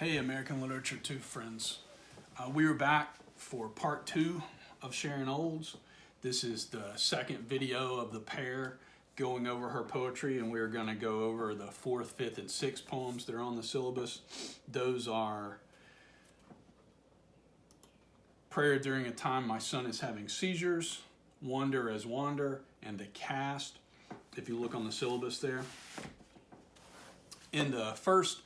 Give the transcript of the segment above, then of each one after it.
Hey, American Literature 2 friends. We are back for part 2 of Sharon Olds. This is the second video of the pair going over her poetry, and we're going to go over the 4th, 5th, and 6th poems that are on the syllabus. Those are Prayer During a Time My Son is Having Seizures, Wander as Wander, and The Cast, if you look on the syllabus there. In the first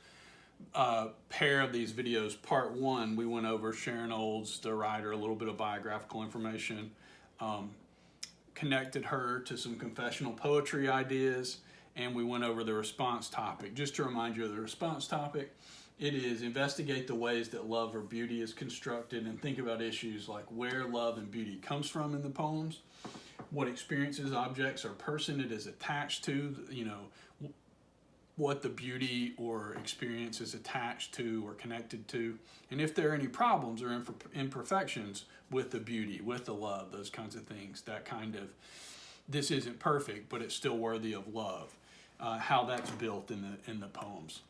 pair of these videos, part 1, we went over Sharon Olds, the writer, a little bit of biographical information, connected her to some confessional poetry ideas, and we went over the response topic. Just to remind you of the response topic, it is investigate the ways that love or beauty is constructed and think about issues like where love and beauty comes from in the poems, what experiences, objects, or person it is attached to, what the beauty or experience is attached to or connected to, and if there are any problems or imperfections with the beauty, with the love, those kinds of things, that kind of, this isn't perfect, but it's still worthy of love, how that's built in the poems.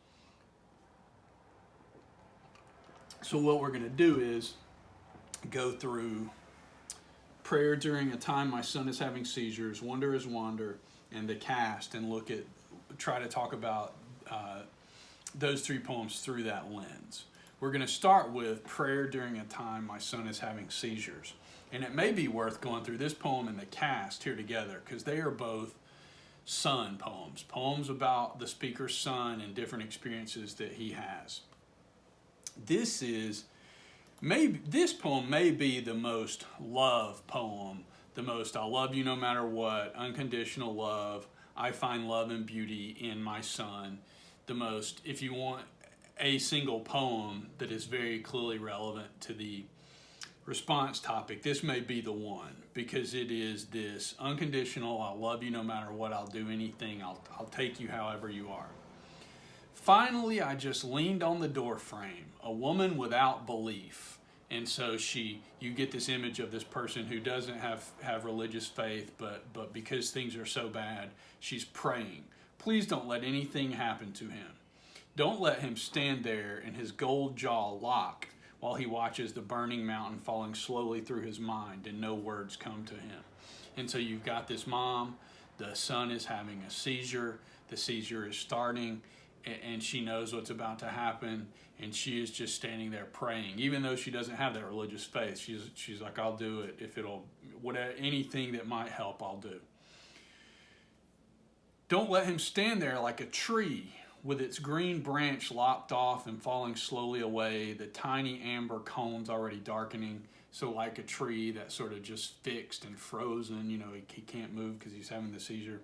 So what we're going to do is go through Prayer During a Time My Son is Having Seizures, Wander as Wander, and The Cast, and try to talk about those 3 poems through that lens. We're going to start with Prayer During a Time My Son is Having Seizures. And it may be worth going through this poem and The Cast here together, because they are both son poems, poems about the speaker's son and different experiences that he has. This poem may be the most love poem, the most I love you no matter what, unconditional love, I find love and beauty in my son. The most, if you want a single poem that is very clearly relevant to the response topic, this may be the one, because it is this unconditional, I love you no matter what, I'll do anything, I'll take you however you are. Finally, I just leaned on the door frame, a woman without belief. And so you get this image of this person who doesn't have religious faith, but because things are so bad, she's praying. Please don't let anything happen to him. Don't let him stand there and his gold jaw lock while he watches the burning mountain falling slowly through his mind and no words come to him. And so you've got this mom, the son is having a seizure, the seizure is starting, and she knows what's about to happen, and she is just standing there praying. Even though she doesn't have that religious faith, she's like, I'll do it. If anything that might help, I'll do. Don't let him stand there like a tree with its green branch lopped off and falling slowly away, the tiny amber cones already darkening. So like a tree that's sort of just fixed and frozen, he can't move because he's having the seizure.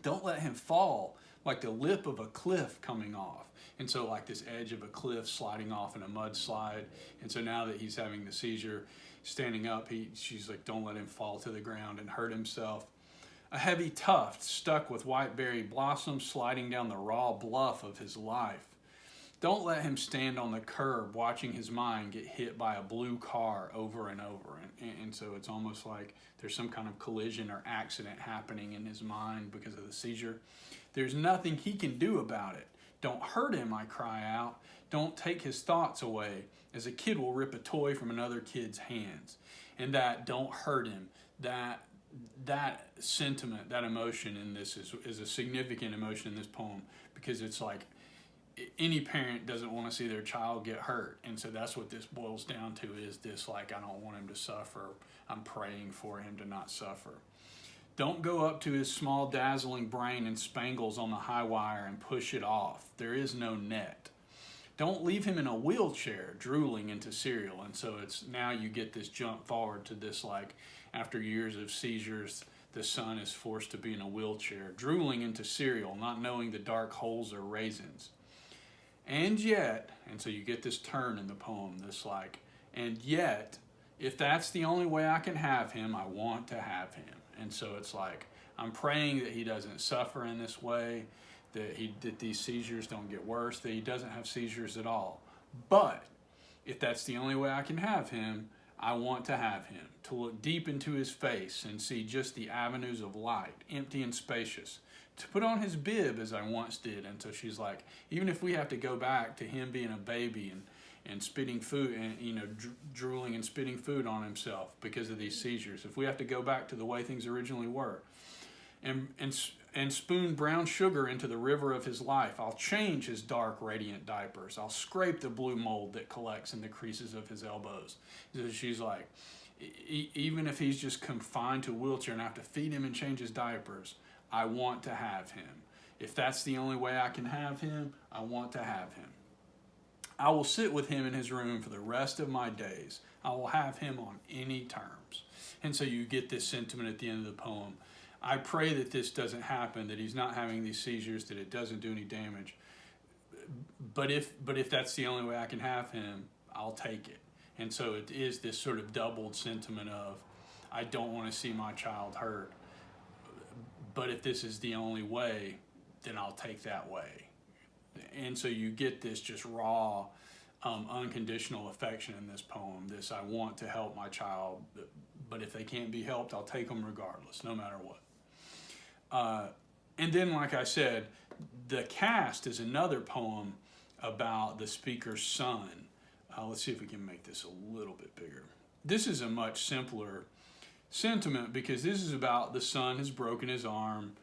Don't let him fall like the lip of a cliff coming off. And so like this edge of a cliff sliding off in a mudslide. And so now that he's having the seizure, standing up, she's like, don't let him fall to the ground and hurt himself. A heavy tuft stuck with white berry blossoms sliding down the raw bluff of his life. Don't let him stand on the curb watching his mind get hit by a blue car over and over. And so it's almost like there's some kind of collision or accident happening in his mind because of the seizure. There's nothing he can do about it. Don't hurt him, I cry out. Don't take his thoughts away, as a kid will rip a toy from another kid's hands. And that don't hurt him, that sentiment, that emotion in this is a significant emotion in this poem, because it's like any parent doesn't want to see their child get hurt. And so that's what this boils down to, is this like, I don't want him to suffer. I'm praying for him to not suffer. Don't go up to his small dazzling brain and spangles on the high wire and push it off. There is no net. Don't leave him in a wheelchair drooling into cereal. And so it's now you get this jump forward to this, like, after years of seizures, the son is forced to be in a wheelchair, drooling into cereal, not knowing the dark holes are raisins. And yet, and so you get this turn in the poem, this like, and yet, if that's the only way I can have him, I want to have him. And so it's like, I'm praying that he doesn't suffer in this way, that these seizures don't get worse, that he doesn't have seizures at all. But if that's the only way I can have him, I want to have him, to look deep into his face and see just the avenues of light, empty and spacious, to put on his bib as I once did. And so she's like, even if we have to go back to him being a baby and spitting food and, you know, drooling and spitting food on himself because of these seizures, if we have to go back to the way things originally were, and spoon brown sugar into the river of his life, I'll change his dark, radiant diapers. I'll scrape the blue mold that collects in the creases of his elbows. So she's like, even if he's just confined to a wheelchair and I have to feed him and change his diapers, I want to have him. If that's the only way I can have him, I want to have him. I will sit with him in his room for the rest of my days. I will have him on any terms. And so you get this sentiment at the end of the poem. I pray that this doesn't happen, that he's not having these seizures, that it doesn't do any damage. But if that's the only way I can have him, I'll take it. And so it is this sort of doubled sentiment of, I don't want to see my child hurt, but if this is the only way, then I'll take that way. And so you get this just raw, unconditional affection in this poem, this I want to help my child, but if they can't be helped, I'll take them regardless, no matter what. And then, like I said, The Cast is another poem about the speaker's son. Let's see if we can make this a little bit bigger. This is a much simpler sentiment because this is about the son has broken his arm.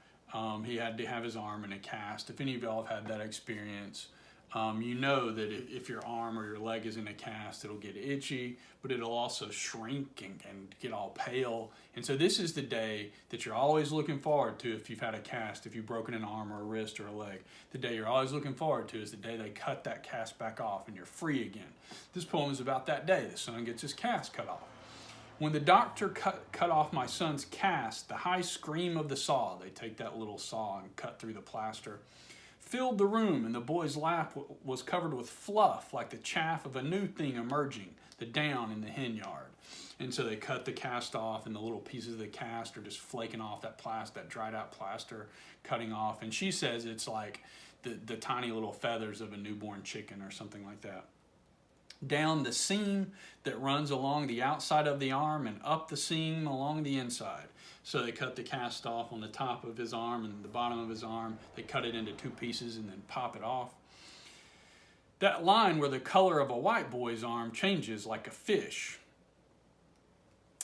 He had to have his arm in a cast. If any of y'all have had that experience, you know that if your arm or your leg is in a cast, it'll get itchy, but it'll also shrink and get all pale. And so this is the day that you're always looking forward to if you've had a cast, if you've broken an arm or a wrist or a leg. The day you're always looking forward to is the day they cut that cast back off and you're free again. This poem is about that day. The son gets his cast cut off. When the doctor cut off my son's cast, the high scream of the saw, they take that little saw and cut through the plaster, filled the room, and the boy's lap was covered with fluff like the chaff of a new thing emerging, the down in the hen yard. And so they cut the cast off, and the little pieces of the cast are just flaking off that plaster, that dried out plaster, cutting off. And she says it's like the tiny little feathers of a newborn chicken or something like that. Down the seam that runs along the outside of the arm and up the seam along the inside. So they cut the cast off on the top of his arm and the bottom of his arm. They cut it into two pieces and then pop it off. That line where the color of a white boy's arm changes like a fish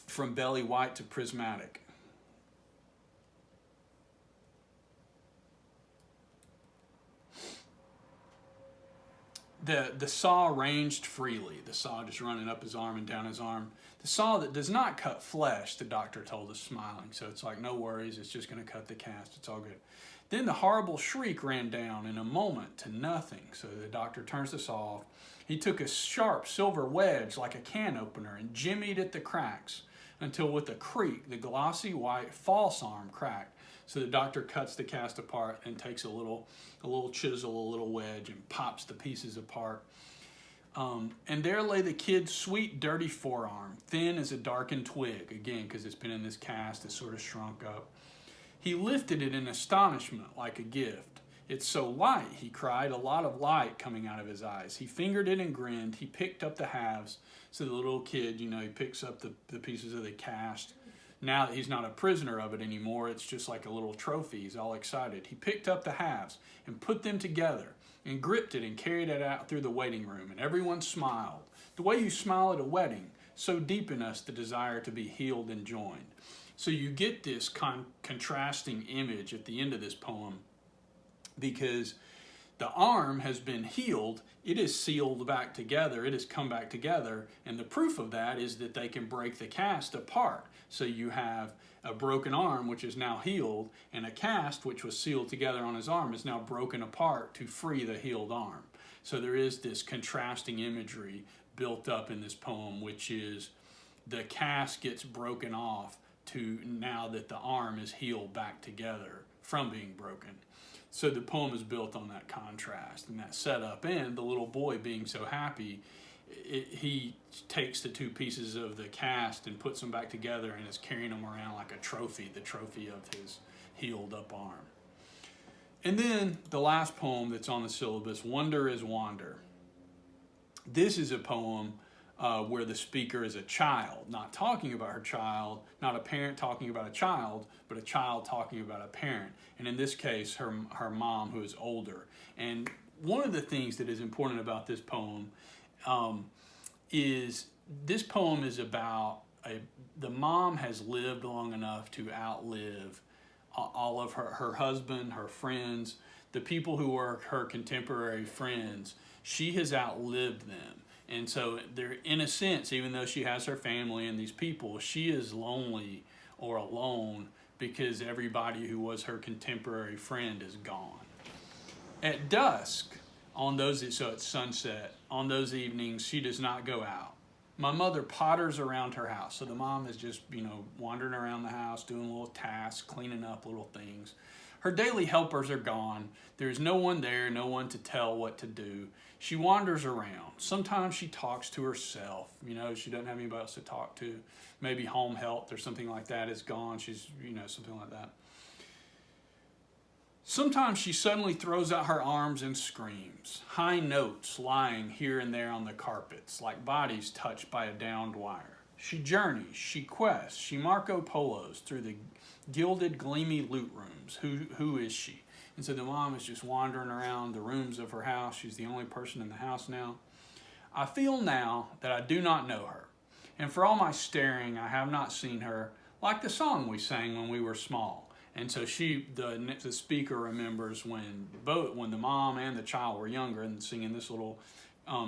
from belly white to prismatic. The saw ranged freely, the saw just running up his arm and down his arm. The saw that does not cut flesh, the doctor told us, smiling. So it's like, no worries, it's just going to cut the cast. It's all good. Then the horrible shriek ran down in a moment to nothing. So the doctor turns the saw off. He took a sharp silver wedge like a can opener and jimmied at the cracks until with a creak, the glossy white false arm cracked. So the doctor cuts the cast apart and takes a little chisel, a little wedge, and pops the pieces apart. And there lay the kid's sweet, dirty forearm, thin as a darkened twig, again, because it's been in this cast, it's sort of shrunk up. He lifted it in astonishment like a gift. It's so light, he cried, a lot of light coming out of his eyes. He fingered it and grinned. He picked up the halves. So the little kid, he picks up the pieces of the cast. Now that he's not a prisoner of it anymore, it's just like a little trophy. He's all excited. He picked up the halves and put them together and gripped it and carried it out through the waiting room, and everyone smiled. The way you smile at a wedding, so deep in us the desire to be healed and joined. So you get this contrasting image at the end of this poem because the arm has been healed, it is sealed back together, it has come back together, and the proof of that is that they can break the cast apart. So you have a broken arm, which is now healed, and a cast, which was sealed together on his arm, is now broken apart to free the healed arm. So there is this contrasting imagery built up in this poem, which is the cast gets broken off to now that the arm is healed back together from being broken. So the poem is built on that contrast and that setup, and the little boy being so happy, he takes the two pieces of the cast and puts them back together and is carrying them around like a trophy, the trophy of his healed up arm. And then the last poem that's on the syllabus, Wonder is Wander. This is a poem where the speaker is a child, not talking about her child, not a parent talking about a child, but a child talking about a parent. And in this case, her mom, who is older. And one of the things that is important about this poem is this poem is about the mom has lived long enough to outlive all of her husband, her friends, the people who were her contemporary friends. She has outlived them. And so they're, in a sense, even though she has her family and these people, she is lonely or alone because everybody who was her contemporary friend is gone. At dusk, so it's sunset, on those evenings, she does not go out. My mother potters around her house. So the mom is just, wandering around the house, doing little tasks, cleaning up little things. Her daily helpers are gone. There's no one there, no one to tell what to do. She wanders around. Sometimes she talks to herself. She doesn't have anybody else to talk to. Maybe home health or something like that is gone. She's, something like that. Sometimes she suddenly throws out her arms and screams, high notes lying here and there on the carpets, like bodies touched by a downed wire. She journeys, she quests, she Marco Polos through the gilded, gleamy loot rooms. Who is she? And so the mom is just wandering around the rooms of her house. She's the only person in the house now. I feel now that I do not know her, and for all my staring, I have not seen her, like the song we sang when we were small. And so the speaker remembers when the mom and the child were younger and singing this little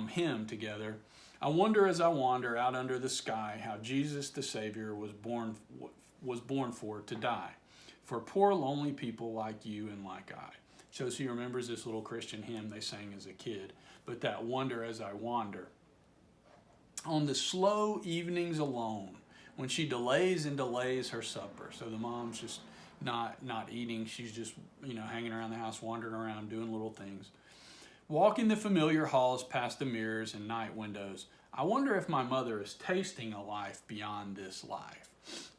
hymn together. I wonder as I wander out under the sky how Jesus the Savior was born for to die, for poor lonely people like you and like I. So she remembers this little Christian hymn they sang as a kid, but that wonder as I wander. On the slow evenings alone, when she delays her supper, so the mom's just not eating, she's just hanging around the house, wandering around, doing little things. Walking the familiar halls past the mirrors and night windows, I wonder if my mother is tasting a life beyond this life.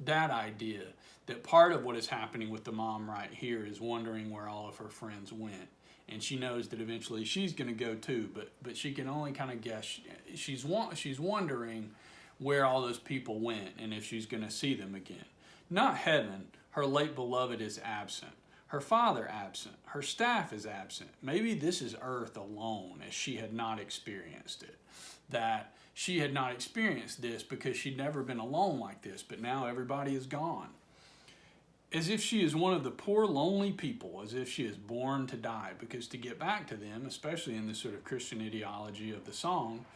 That idea, that part of what is happening with the mom right here is wondering where all of her friends went. And she knows that eventually she's going to go too, but she can only kind of guess. She's wondering where all those people went and if she's going to see them again. Not heaven. Her late beloved is absent. Her father absent. Her staff is absent. Maybe this is earth alone, as she had not experienced it. That she had not experienced this because she'd never been alone like this, but now everybody is gone. As if she is one of the poor lonely people, as if she is born to die. Because to get back to them, especially in this sort of Christian ideology of the song,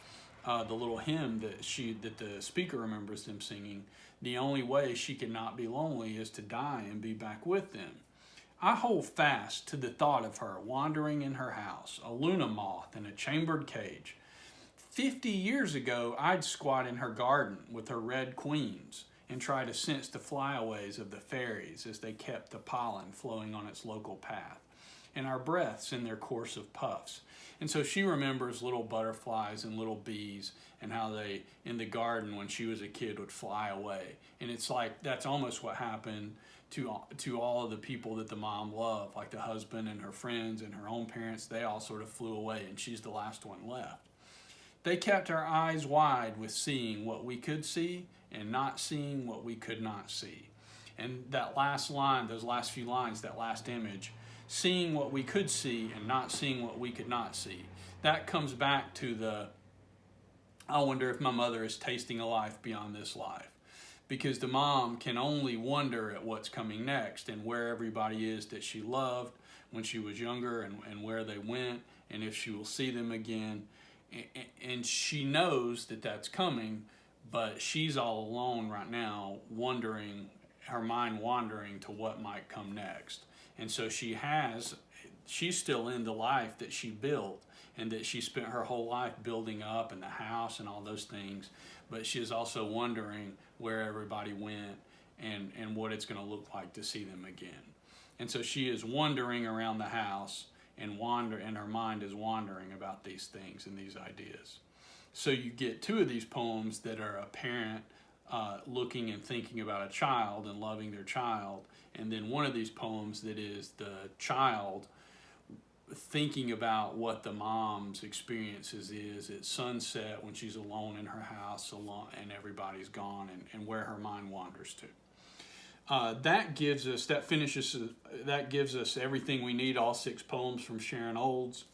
the little hymn that the speaker remembers them singing, the only way she can not be lonely is to die and be back with them. I hold fast to the thought of her wandering in her house, a Luna moth in a chambered cage. 50 years ago, I'd squat in her garden with her red queens and try to sense the flyaways of the fairies as they kept the pollen flowing on its local path, and our breaths in their course of puffs. And so she remembers little butterflies and little bees and how they, in the garden when she was a kid, would fly away. And it's like that's almost what happened to all of the people that the mom loved, like the husband and her friends and her own parents. They all sort of flew away, and she's the last one left. They kept our eyes wide with seeing what we could see and not seeing what we could not see. And that last line, those last few lines, that last image, seeing what we could see and not seeing what we could not see. That comes back to I wonder if my mother is tasting a life beyond this life. Because the mom can only wonder at what's coming next and where everybody is that she loved when she was younger and where they went and if she will see them again. And she knows that that's coming, but she's all alone right now, her mind wandering to what might come next. And so she's still in the life that she built and that she spent her whole life building up, and the house and all those things. But she is also wondering where everybody went and what it's going to look like to see them again. And so she is wandering around the house and her mind is wandering about these things and these ideas. So you get two of these poems that are a parent looking and thinking about a child and loving their child, and then one of these poems that is the child thinking about what the mom's experiences is at sunset when she's alone in her house, alone, and everybody's gone, and where her mind wanders to. That gives us everything we need, all 6 poems from Sharon Olds.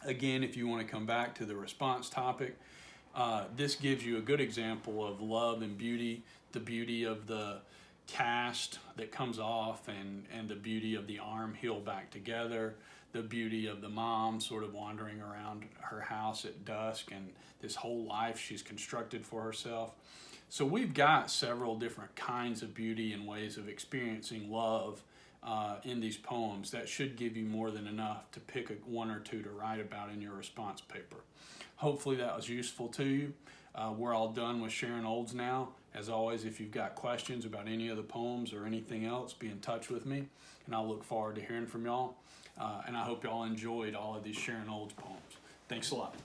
Again, if you want to come back to the response topic, this gives you a good example of love and beauty, the beauty of the cast that comes off, and the beauty of the arm healed back together, the beauty of the mom sort of wandering around her house at dusk, and this whole life she's constructed for herself. So we've got several different kinds of beauty and ways of experiencing love in these poems that should give you more than enough to pick one or two to write about in your response paper. Hopefully that was useful to you. We're all done with Sharon Olds now. As always, if you've got questions about any of the poems or anything else, be in touch with me, and I'll look forward to hearing from y'all. And I hope y'all enjoyed all of these Sharon Olds poems. Thanks a lot.